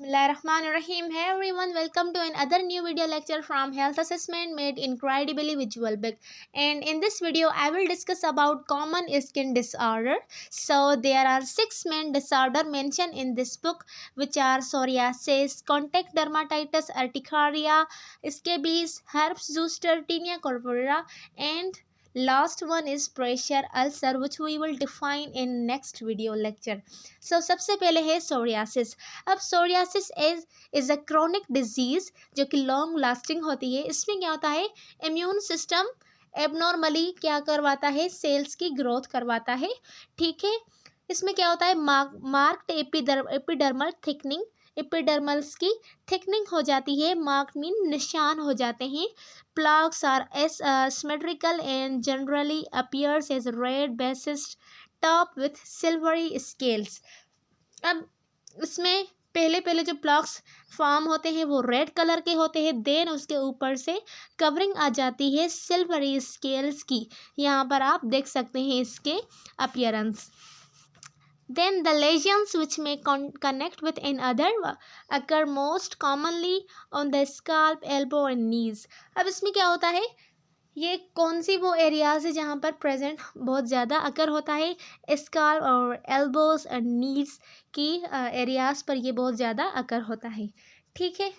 Bismillahirrahmanirrahim. Hey everyone, welcome to another new video lecture from Health Assessment made incredibly visual big. And in this video, I will discuss about common skin disorder. So there are 6 main disorder mentioned in this book, which are psoriasis, contact dermatitis, urticaria, scabies, herpes zoster, tinea corpora, and last one is pressure ulcer, which we will define in next video lecture. So सबसे पहले है psoriasis. अब psoriasis is a chronic disease जो कि long lasting होती है. इसमें क्या होता है, इम्यून सिस्टम एबनॉर्मली क्या करवाता है, सेल्स की ग्रोथ करवाता है. ठीक है. इसमें क्या होता है, मार्क्ड एपिडर्मल थिकनिंग, एपिडर्मल्स की थिकनिंग हो जाती है. मार्क्ड मीन निशान हो जाते हैं. Plugs are symmetrical and generally appears as red basis top with silvery scales. अब इसमें पहले पहले जो ब्लॉक्स फॉर्म होते हैं वो रेड कलर के होते हैं. देन उसके ऊपर से कवरिंग आ जाती है सिल्वरी स्केल्स की. यहाँ पर आप देख सकते हैं इसके appearance. Then the lesions which may connect with another occur most commonly on the scalp, elbow and knees. अब इसमें क्या होता है, ये कौन सी वो एरियाज है जहाँ पर प्रेजेंट बहुत ज़्यादा अकर होता है. स्काल्प और एल्बोस और नीज की एरियाज पर ये बहुत ज़्यादा अकर होता है. ठीक है.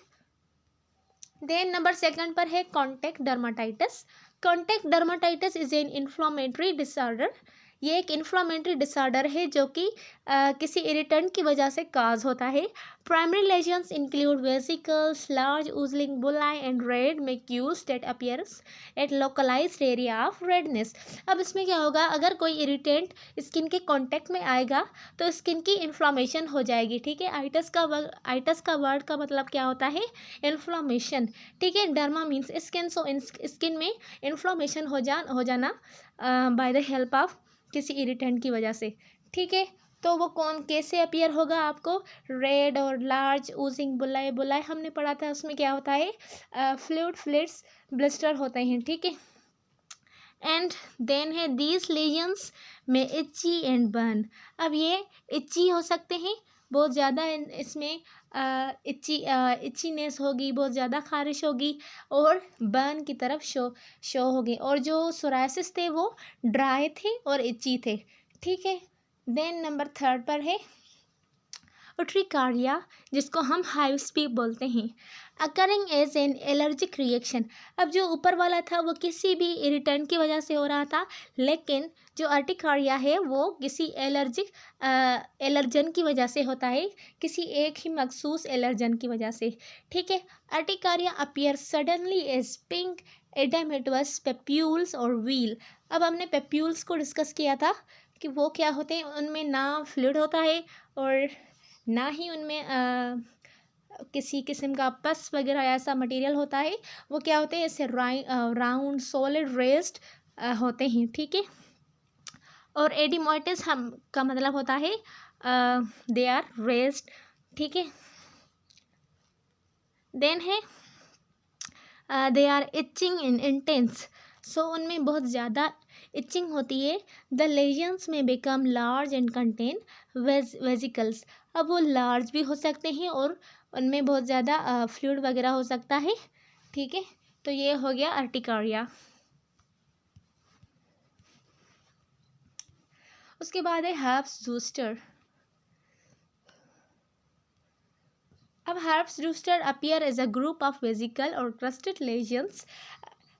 देन नंबर सेकंड पर है contact dermatitis. Contact dermatitis is an inflammatory disorder. ये एक इन्फ्लामेटरी डिसऑर्डर है जो कि किसी इरिटेंट की वजह से काज होता है. Primary lesions include vesicles, large oozing bullae and red macules that appears at localized area of redness. अब इसमें क्या होगा, अगर कोई इरिटेंट स्किन के कांटेक्ट में आएगा तो स्किन की इन्फ्लामेशन हो जाएगी. ठीक है. आइटस का वर्ड का मतलब क्या होता है, इन्फ्लामेशन. ठीक है. Derma means skin. So skin में इन्फ्लामेशन हो जाना बाय द हेल्प ऑफ किसी इरिटेंट की वजह से. ठीक है. तो वो कौन कैसे अपीयर होगा, आपको रेड और लार्ज ऊजिंग बुलाई हमने पढ़ा था. उसमें क्या होता है, फ्लूइड्स ब्लिस्टर होते हैं. ठीक है. एंड देन है दीज लेजन्स में इची एंड बर्न. अब ये इची हो सकते हैं, बहुत ज़्यादा इसमें इचीनेस होगी, बहुत ज़्यादा खारिश होगी और बर्न की तरफ शो होगी. और जो सोराइसिस थे वो ड्राई थे और इची थे. ठीक है. देन नंबर थर्ड पर है उट्रिकारिया, जिसको हम हाइव्स भी बोलते हैं. Occurring as an allergic reaction. अब जो ऊपर वाला था वो किसी भी इरिटेंट की वजह से हो रहा था, लेकिन जो अर्टिकारिया है वो किसी एलर्जन की वजह से होता है, किसी एक ही मखसूस एलर्जन की वजह से. ठीक है. Urticaria appear suddenly as pink edematous papules और व्हील. अब हमने पेप्यूल्स को डिस्कस किया था कि वो क्या होते हैं, उनमें ना फ्लूइड होता है और ना ही उनमें किसी किस्म का पस वगैरह ऐसा मटेरियल होता है. वो क्या होते हैं, ऐसे राउंड सॉलिड रेस्ट होते हैं. ठीक है. और एडिमोइटिस हम का मतलब होता है दे आर रेस्ट. ठीक है. देन है they are itching in intense. So उनमें बहुत ज़्यादा इचिंग होती है. द लेजन्स में become large and contain vesicles. अब वो लार्ज भी हो सकते हैं और उनमें बहुत ज़्यादा फ्लूइड वगैरह हो सकता है. ठीक है. तो ये हो गया अर्टिकारिया. उसके बाद है हर्प्स ज़ूस्टर. अब herpes zoster appear as a group of vesicle और क्रस्टेड लेजन्स.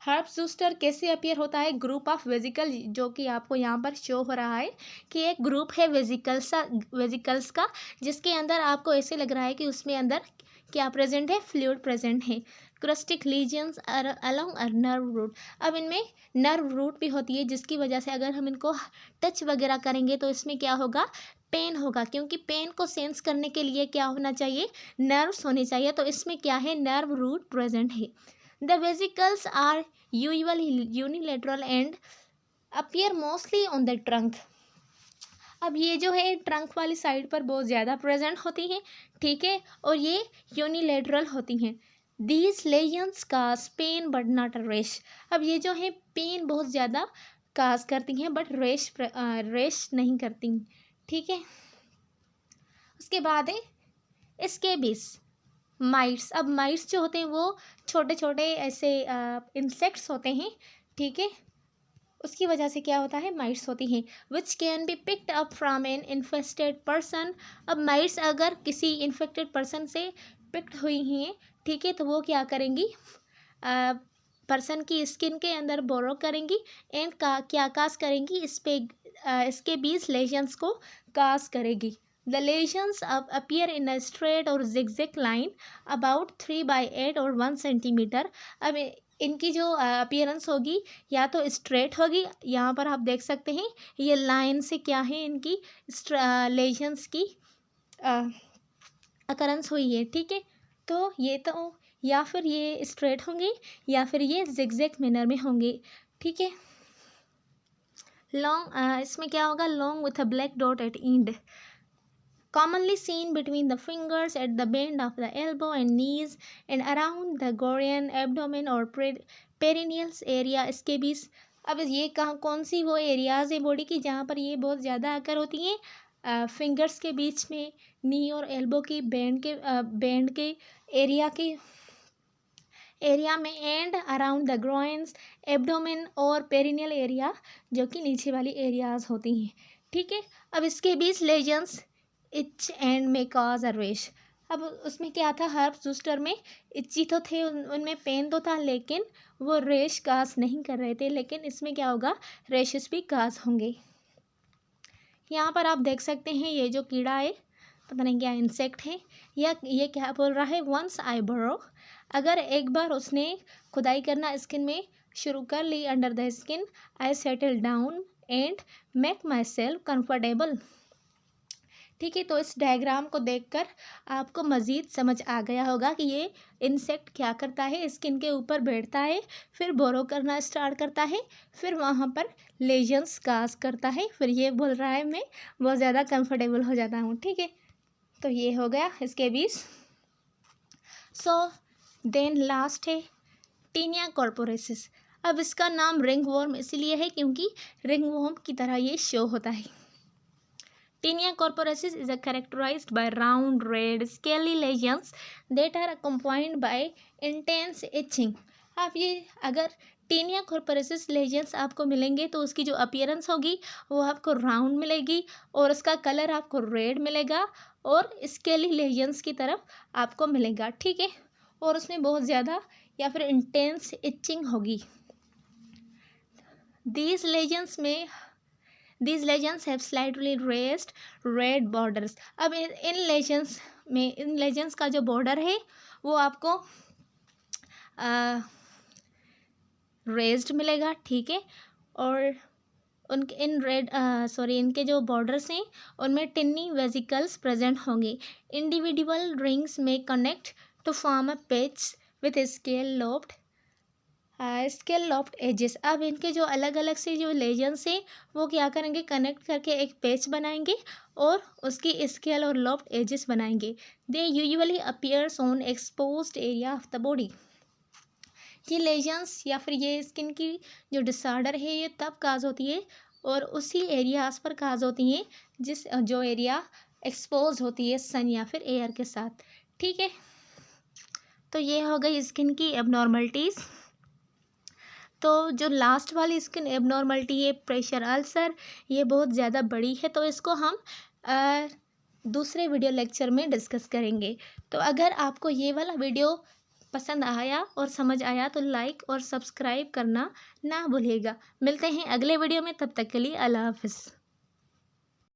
हर्प्स ज़ूस्टर कैसे अपीयर होता है, ग्रुप ऑफ वेजिकल, जो कि आपको यहाँ पर शो हो रहा है कि एक ग्रुप है वेजिकल्स का, जिसके अंदर आपको ऐसे लग रहा है कि उसमें अंदर क्या प्रेजेंट है, फ्लूइड प्रेजेंट है. Crusted lesions along a nerve root. अब इनमें नर्व रूट भी होती है, जिसकी वजह से अगर हम इनको टच वगैरह करेंगे तो इसमें क्या होगा, पेन होगा, क्योंकि पेन को सेंस करने के लिए क्या होना चाहिए, नर्व्स होने चाहिए. तो इसमें क्या है, नर्व रूट प्रेजेंट है. The vesicles are usually unilateral and appear mostly on the trunk. अब ये जो है ट्रंक वाली साइड पर बहुत ज़्यादा प्रेजेंट होती हैं. ठीक है. और ये यूनिलेटरल होती हैं. These lesions cause pen but not रेश. अब ये जो है पेन बहुत ज़्यादा काज करती हैं बट रेश नहीं करती. ठीक है. उसके बाद है स्केबीज, माइट्स। अब माइट्स जो होते हैं वो छोटे छोटे ऐसे इंसेक्ट्स होते हैं, ठीक है। उसकी वजह से क्या होता है, माइट्स होती हैं। Which can be picked up from an infested person. अब माइट्स अगर किसी इन्फेक्टेड पर्सन से पिक्ड हुई हैं, ठीक है, तो वो क्या करेंगी, पर्सन की स्किन के अंदर बोरो करेंगी एंड क्या काज करेंगी, इस पे इसके 20 लेशंस को काज करेगी। The lesions appear in a straight और जिगजैग लाइन अबाउट 3/8 और 1 सेंटीमीटर। अब इनकी जो अपीयरेंस होगी या तो स्ट्रेट होगी, यहाँ पर आप देख सकते हैं ये लाइन से क्या है इनकी लेशंस की अकरेंस हुई है, ठीक है। तो ये तो या फिर ये स्ट्रेट होंगे या फिर ये जिगजैग मैनर में होंगे, ठीक है। लॉन्ग, इसमें क्या होगा, long with a black dot at end, commonly seen between the fingers at the bend of the elbow and knees and around the groin, abdomen or perineal area scabies। अब ये कहाँ कौन सी वो एरियाज है body की जहाँ पर ये बहुत ज़्यादा आकर होती हैं, फिंगर्स के बीच में, नी और एल्बो की बैंड के एरिया में and around the groins, abdomen और पेरिनियल एरिया जो कि नीचे वाली एरियाज होती हैं, ठीक है। अब इसके बीच लेजन्स इच एंड में कॉज अ रेश। अब उसमें क्या था, हर्ब्स जूस्टर में इच्ची तो थे, उनमें पेन तो था, लेकिन वो रेश काज नहीं कर रहे थे, लेकिन इसमें क्या होगा, रेशेस भी काज होंगे। यहाँ पर आप देख सकते हैं ये जो कीड़ा है, पता नहीं क्या इंसेक्ट है, या ये क्या बोल रहा है, वंस आई बरो, अगर एक बार उसने खुदाई करना स्किन में शुरू कर ली, under the skin I settle down and make myself comfortable, ठीक है। तो इस डायग्राम को देखकर आपको मज़ीद समझ आ गया होगा कि ये इंसेक्ट क्या करता है, स्किन के ऊपर बैठता है, फिर बोरो करना स्टार्ट करता है, फिर वहाँ पर लेजन्स काज करता है, फिर ये बोल रहा है मैं बहुत ज़्यादा कंफर्टेबल हो जाता हूँ, ठीक है। तो ये हो गया इसके बीच। सो देन लास्ट है टीनिया कॉर्पोरेसिस। अब इसका नाम रिंग वॉर्म इसलिए है क्योंकि रिंग वॉर्म की तरह ये शो होता है। Tinea corporacis is characterized by round, red, scaly lesions that are accompanied by intense itching। आप ये अगर टीनिया कॉर्पोरेसिस लेजेंस आपको मिलेंगे तो उसकी जो अपीयरेंस होगी वो आपको राउंड मिलेगी और उसका कलर आपको रेड मिलेगा और स्केली लेजेंस की तरफ आपको मिलेगा, ठीक है। और उसमें बहुत ज़्यादा या फिर इंटेंस इचिंग होगी। These lesions have slightly raised red borders। अब इन लेजेंस का जो बॉर्डर है वो आपको रेज्ड मिलेगा, ठीक है। और इनके जो बॉर्डर्स हैं उनमें टिन्नी वेसिकल्स प्रेजेंट होंगे। इंडिविजुअल रिंग्स में connect to form a patch with scale loft edges. अब इनके जो अलग अलग से जो लेजेंस हैं वो क्या करेंगे, कनेक्ट करके एक पैच बनाएंगे और उसकी स्केल और लॉफ्ट एजेस बनाएंगे। They usually appears on exposed area of the body. ये लेजेंस या फिर ये स्किन की जो डिसऑर्डर है ये तब काज होती है और उसी एरियाज पर काज होती हैं जो एरिया एक्सपोज होती है सन या फिर एयर के साथ, ठीक है। तो ये हो गई स्किन की एबनॉर्मलिटीज़। तो जो लास्ट वाली स्किन एबनॉर्मलिटी है प्रेशर अल्सर, ये बहुत ज़्यादा बड़ी है, तो इसको हम दूसरे वीडियो लेक्चर में डिस्कस करेंगे। तो अगर आपको ये वाला वीडियो पसंद आया और समझ आया तो लाइक और सब्सक्राइब करना ना भूलिएगा। मिलते हैं अगले वीडियो में, तब तक के लिए अल्लाह हाफिज़।